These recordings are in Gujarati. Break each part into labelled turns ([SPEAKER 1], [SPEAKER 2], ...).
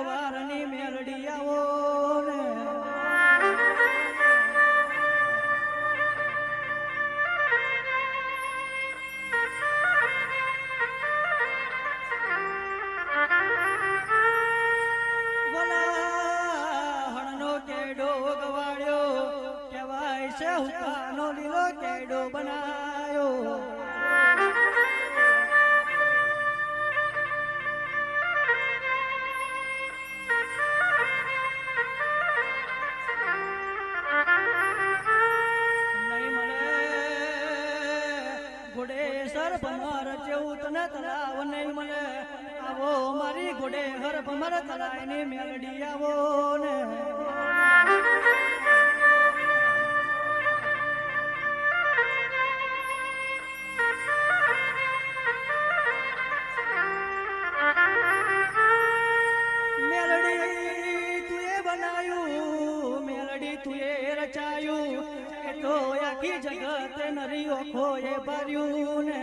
[SPEAKER 1] વારની મેલડી આવો ને હુકાનો લીલો કેડો બનાયો નહીં મળે ઘોડે સર ભમર જેવું તને તલાવ નહીં મળે આવો મારી ઘોડે હર ભમર તલાયની મેલડી આવો ને તો આખી જગત નરી ઓખો એ ભર્યું ને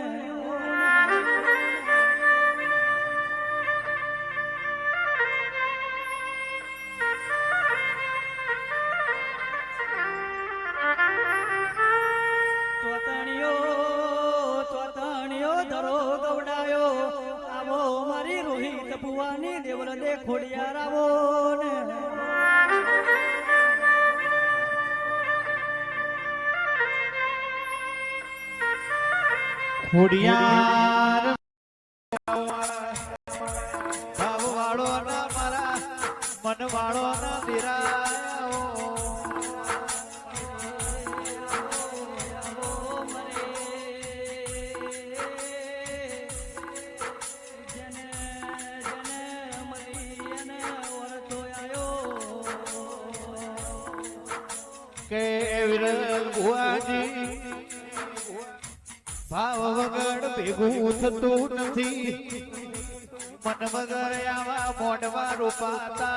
[SPEAKER 1] તોતણીઓ ધરો ગવડાયો આવો મારી રોહિત ભુવાની દેવલ દે ખોડિયાર આવો ને
[SPEAKER 2] ખોડિયાર ભાવ વાળો ના મારા મન વાળો ના દિરાયો કે વિરલ ભુવાજી ભાવ વગર ભેગું થતું નથી મન વગર આવા મોઢવા રૂપાતા